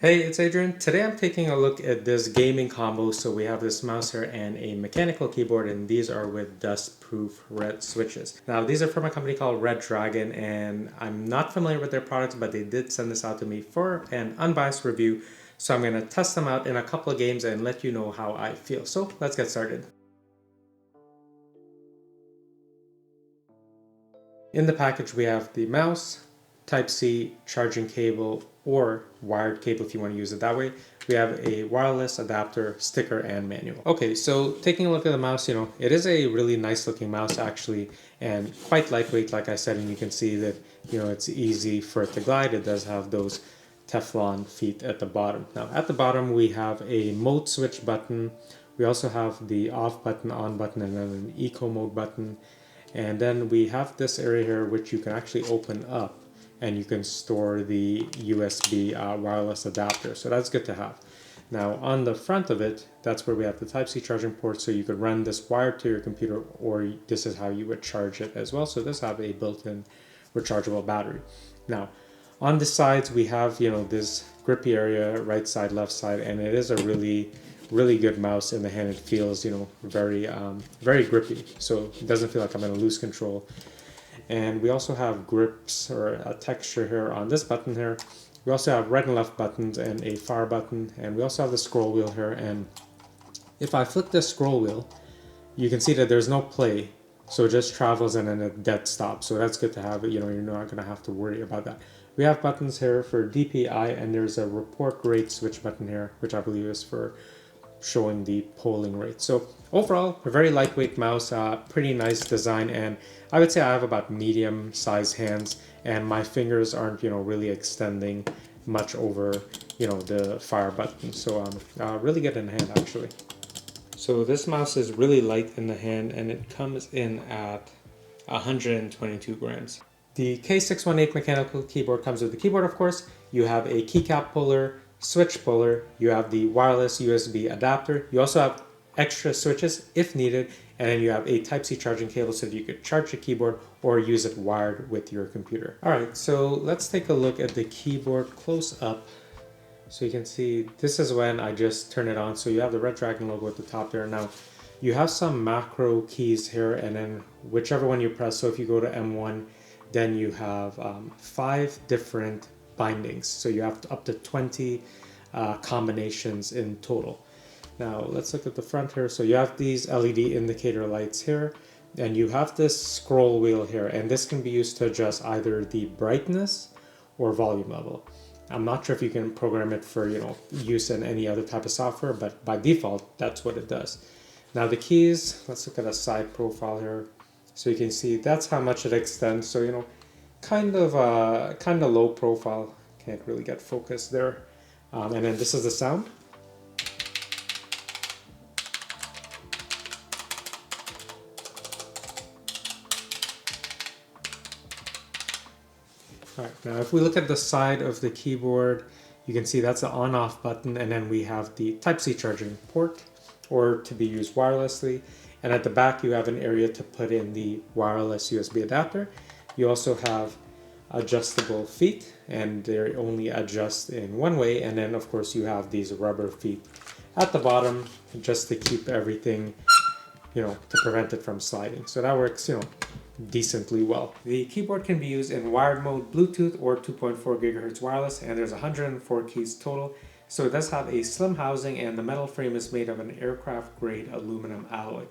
Hey, it's Adrian. Today I'm taking a look at this gaming combo. So we have this mouse here and a mechanical keyboard, and these are with dust-proof red switches. Now these are from a company called Redragon, and I'm not familiar with their products, but they did send this out to me for an unbiased review. So I'm going to test them out in a couple of games and let you know how I feel. So let's get started. In the package we have the mouse, Type-C charging cable, or wired cable if you want to use it that way. We have a wireless adapter, sticker, and manual. Okay, so taking a look at the mouse, it is a really nice looking mouse actually, and quite lightweight like I said, and you can see that, it's easy for it to glide. It does have those Teflon feet at the bottom. Now at the bottom we have a mode switch button. We also have the off button, on button, and then an eco mode button. And then we have this area here which you can actually open up and you can store the USB wireless adapter. So that's good to have. Now on the front of it, that's where we have the Type-C charging port, so you could run this wired to your computer, or this is how you would charge it as well. So this have a built-in rechargeable battery. Now on the sides we have this grippy area, right side, left side, and it is a really good mouse in the hand. It feels very grippy, so it doesn't feel like I'm going to lose control. And we also have grips or a texture here on this button here. We also have right and left buttons and a fire button, and we also have the scroll wheel here. And if I flip this scroll wheel, you can see that there's no play, so it just travels and then a dead stop. So that's good to have. You're not going to have to worry about that. We have buttons here for DPI, and there's a report rate switch button here, which I believe is for showing the polling rate. So overall, a very lightweight mouse, pretty nice design, and I would say I have about medium sized hands, and my fingers aren't really extending much over the fire button. So really good in the hand actually. So this mouse is really light in the hand, and it comes in at 122 grams. The K618 mechanical keyboard comes with the keyboard, of course. You have a keycap puller, switch puller, you have the wireless USB adapter, you also have extra switches if needed, and then you have a Type-C charging cable so that you could charge the keyboard or use it wired with your computer. Alright, so let's take a look at the keyboard close up. So you can see this is when I just turn it on. So you have the Redragon logo at the top there. Now you have some macro keys here, and then whichever one you press, so if you go to M1, then you have 5 different bindings. So you have up to 20 combinations in total. Now let's look at the front here. So you have these LED indicator lights here, and you have this scroll wheel here, and this can be used to adjust either the brightness or volume level. I'm not sure if you can program it for use in any other type of software, but by default that's what it does. Now the keys, let's look at a side profile here. So you can see that's how much it extends. So kind of low profile, can't really get focus there. And then this is the sound. Alright, now if we look at the side of the keyboard, you can see that's the on-off button, and then we have the Type-C charging port, or to be used wirelessly. And at the back you have an area to put in the wireless USB adapter. You also have adjustable feet, and they only adjust in one way, and then of course you have these rubber feet at the bottom just to keep everything, to prevent it from sliding. So that works, decently well. The keyboard can be used in wired mode, Bluetooth, or 2.4 gigahertz wireless, and there's 104 keys total. So it does have a slim housing, and the metal frame is made of an aircraft grade aluminum alloy.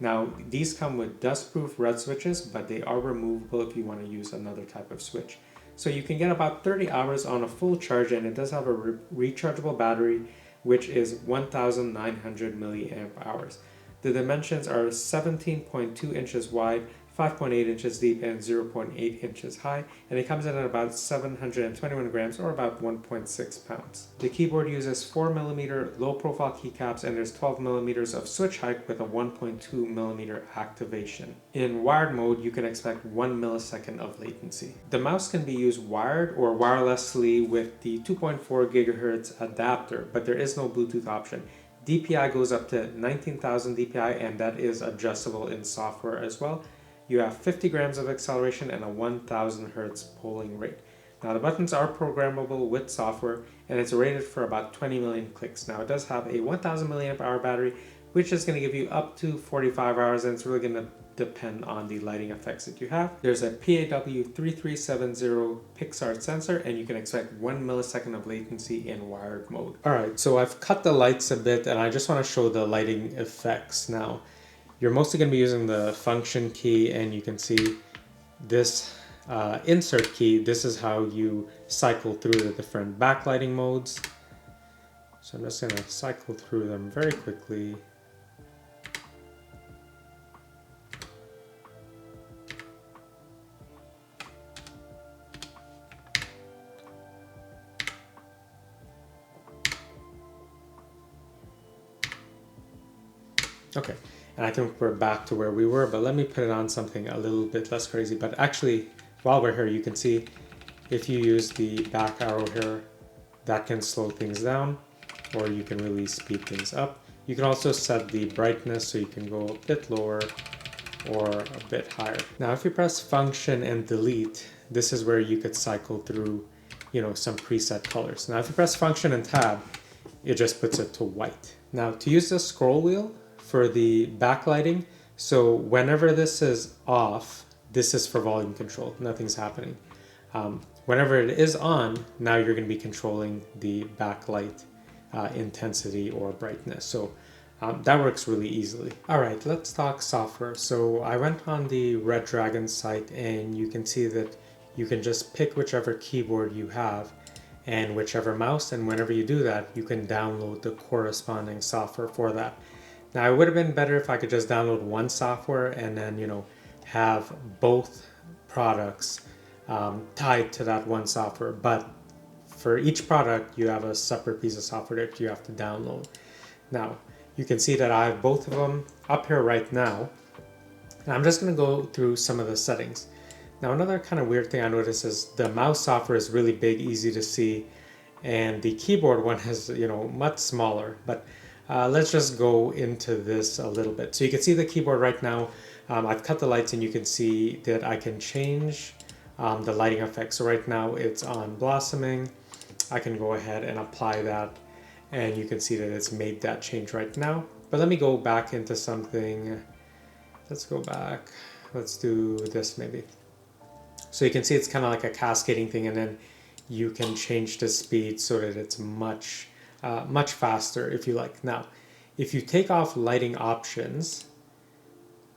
Now these come with dust-proof red switches, but they are removable if you want to use another type of switch. So you can get about 30 hours on a full charge, and it does have a rechargeable battery, which is 1,900 milliamp hours. The dimensions are 17.2 inches wide, 5.8 inches deep, and 0.8 inches high, and it comes in at about 721 grams, or about 1.6 pounds. The keyboard uses 4mm low profile keycaps, and there's 12mm of switch height with a 1.2mm activation. In wired mode, you can expect 1 millisecond of latency. The mouse can be used wired or wirelessly with the 2.4 gigahertz adapter, but there is no Bluetooth option. DPI goes up to 19,000 DPI, and that is adjustable in software as well. You have 50 grams of acceleration and a 1000 hertz polling rate. Now the buttons are programmable with software and it's rated for about 20 million clicks. Now it does have a 1000 milliamp hour battery, which is going to give you up to 45 hours, and it's really going to depend on the lighting effects that you have. There's a PAW3370 PixArt sensor, and you can expect 1 millisecond of latency in wired mode. Alright, so I've cut the lights a bit and I just want to show the lighting effects. Now, you're mostly going to be using the function key, and you can see this insert key. This is how you cycle through the different backlighting modes. So I'm just going to cycle through them very quickly. Okay, and I think we're back to where we were, but let me put it on something a little bit less crazy. But actually, while we're here, you can see if you use the back arrow here, that can slow things down, or you can really speed things up. You can also set the brightness so you can go a bit lower or a bit higher. Now, if you press function and delete, this is where you could cycle through, some preset colors. Now, if you press function and tab, it just puts it to white. Now, to use the scroll wheel for the backlighting, so whenever this is off, this is for volume control, nothing's happening. Whenever it is on, now you're going to be controlling the backlight intensity or brightness. So that works really easily. All right, let's talk software. So I went on the Redragon site, and you can see that you can just pick whichever keyboard you have and whichever mouse, and whenever you do that, you can download the corresponding software for that. Now, it would have been better if I could just download one software and then, have both products tied to that one software. But for each product, you have a separate piece of software that you have to download. Now, you can see that I have both of them up here right now. And I'm just going to go through some of the settings. Now, another kind of weird thing I noticed is the mouse software is really big, easy to see, and the keyboard one is, much smaller. But let's just go into this a little bit. So you can see the keyboard right now. I've cut the lights, and you can see that I can change the lighting effects. So right now it's on blossoming. I can go ahead and apply that, and you can see that it's made that change right now. But let me go back into something. Let's go back. Let's do this maybe. So you can see it's kind of like a cascading thing, and then you can change the speed so that it's much faster if you like. Now, if you take off lighting options,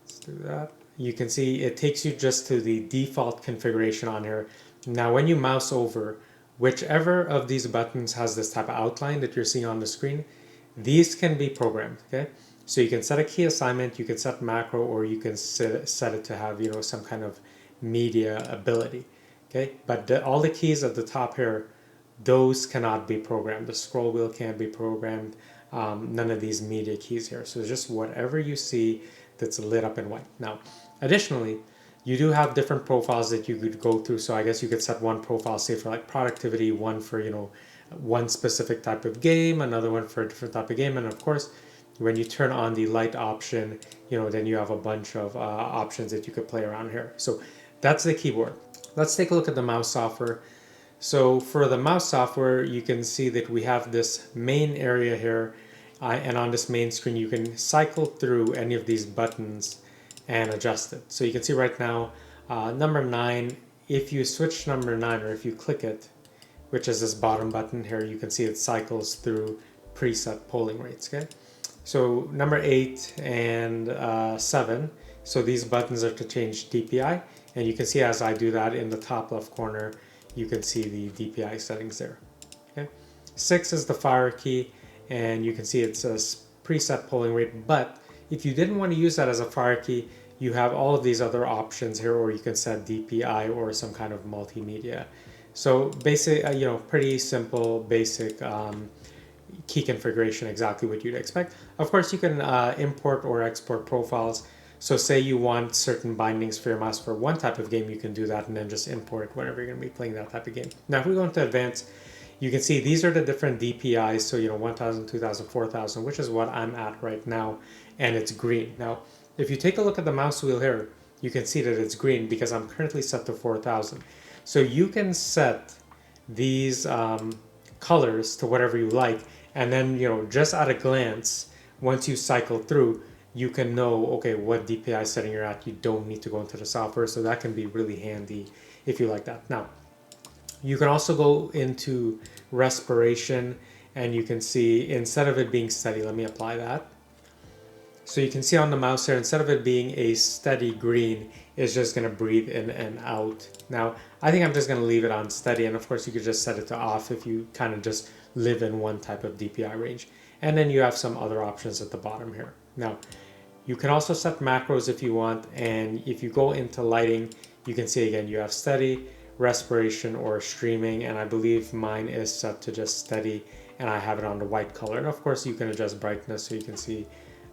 let's do that. You can see it takes you just to the default configuration on here. Now, when you mouse over, whichever of these buttons has this type of outline that you're seeing on the screen, these can be programmed, okay? So you can set a key assignment, you can set macro, or you can set it to have, some kind of media ability, okay? But all the keys at the top here, those cannot be programmed. The scroll wheel can't be programmed. None of these media keys here. So it's just whatever you see that's lit up in white. Now, additionally, you do have different profiles that you could go through. So I guess you could set one profile, say for like productivity, one for, one specific type of game, another one for a different type of game. And of course, when you turn on the light option, then you have a bunch of options that you could play around here. So that's the keyboard. Let's take a look at the mouse software. So for the mouse software, you can see that we have this main area here, and on this main screen, you can cycle through any of these buttons and adjust it. So you can see right now, number 9, if you switch number 9, or if you click it, which is this bottom button here, you can see it cycles through preset polling rates, okay? So number 8 and 7, so these buttons are to change DPI, and you can see as I do that in the top left corner, you can see the DPI settings there, okay? 6 is the fire key, and you can see it's a preset polling rate, but if you didn't want to use that as a fire key, you have all of these other options here, or you can set DPI or some kind of multimedia. So basic, pretty simple, basic key configuration, exactly what you'd expect. Of course, you can import or export profiles. So say you want certain bindings for your mouse for one type of game, you can do that and then just import it whenever you're going to be playing that type of game. Now, if we go into advanced, you can see these are the different DPIs. So, 1000, 2000, 4000, which is what I'm at right now, and it's green. Now, if you take a look at the mouse wheel here, you can see that it's green because I'm currently set to 4000. So you can set these colors to whatever you like, and then, you know, just at a glance, once you cycle through, you can know, okay, what DPI setting you're at. You don't need to go into the software, so that can be really handy if you like that. Now, you can also go into respiration, and you can see, instead of it being steady, let me apply that. So you can see on the mouse here, instead of it being a steady green, it's just going to breathe in and out. Now, I think I'm just going to leave it on steady, and of course you could just set it to off if you kind of just live in one type of DPI range. And then you have some other options at the bottom here. Now, you can also set macros if you want, and if you go into lighting, you can see again, you have steady, respiration, or streaming, and I believe mine is set to just steady, and I have it on the white color. And of course you can adjust brightness, so you can see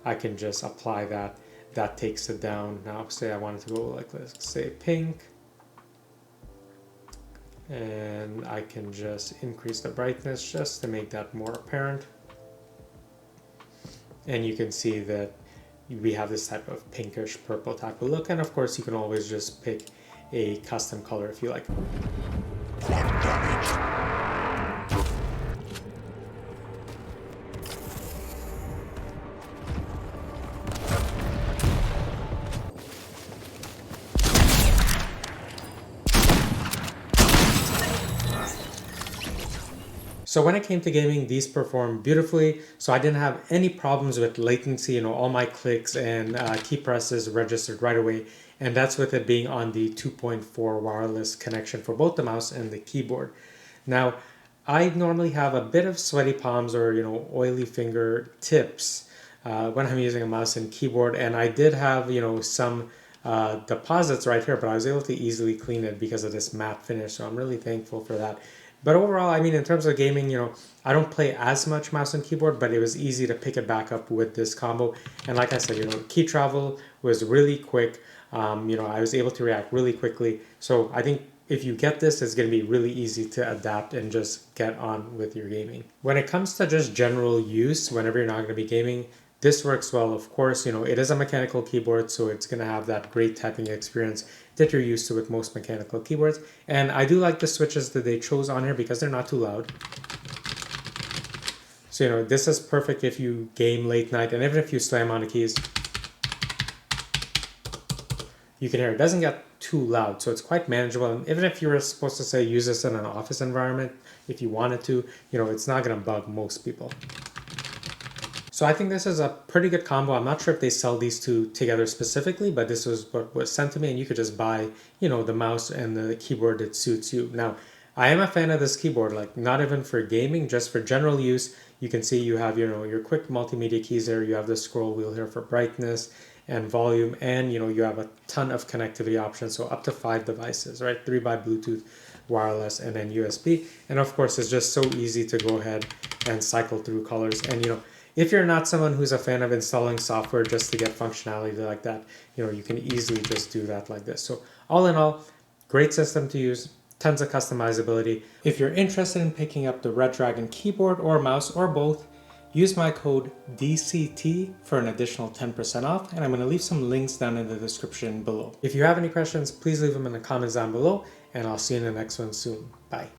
I can just apply that. That takes it down. Now, say I wanted to go like, let's say pink, and I can just increase the brightness just to make that more apparent. And you can see that we have this type of pinkish purple type of look, and of course you can always just pick a custom color if you like. So when it came to gaming, these performed beautifully. So I didn't have any problems with latency. You know, all my clicks and key presses registered right away. And that's with it being on the 2.4 wireless connection for both the mouse and the keyboard. Now, I normally have a bit of sweaty palms or, you know, oily finger tips when I'm using a mouse and keyboard. And I did have, you know, some deposits right here, but I was able to easily clean it because of this matte finish. So I'm really thankful for that. But overall, I mean, in terms of gaming, you know, I don't play as much mouse and keyboard, but it was easy to pick it back up with this combo. And like I said, you know, key travel was really quick. You know, I was able to react really quickly. So I think if you get this, it's going to be really easy to adapt and just get on with your gaming. When it comes to just general use, whenever you're not going to be gaming, this works well. Of course, you know, it is a mechanical keyboard, so it's going to have that great typing experience that you're used to with most mechanical keyboards. And I do like the switches that they chose on here because they're not too loud. So, you know, this is perfect if you game late night, and even if you slam on the keys, you can hear it doesn't get too loud, so it's quite manageable. And even if you were supposed to say use this in an office environment, if you wanted to, you know, it's not going to bug most people. So I think this is a pretty good combo. I'm not sure if they sell these two together specifically, but this was what was sent to me, and you could just buy, you know, the mouse and the keyboard that suits you. Now, I am a fan of this keyboard, like not even for gaming, just for general use. You can see you have, you know, your quick multimedia keys there. You have the scroll wheel here for brightness and volume, and, you know, you have a ton of connectivity options. So up to 5 devices, right? 3 by Bluetooth, wireless, and then USB. And of course, it's just so easy to go ahead and cycle through colors. And, you know, if you're not someone who's a fan of installing software just to get functionality like that, you know, you can easily just do that like this. So all in all, great system to use, tons of customizability. If you're interested in picking up the Redragon keyboard or mouse or both, use my code DCT for an additional 10% off, and I'm going to leave some links down in the description below. If you have any questions, please leave them in the comments down below, and I'll see you in the next one soon. Bye.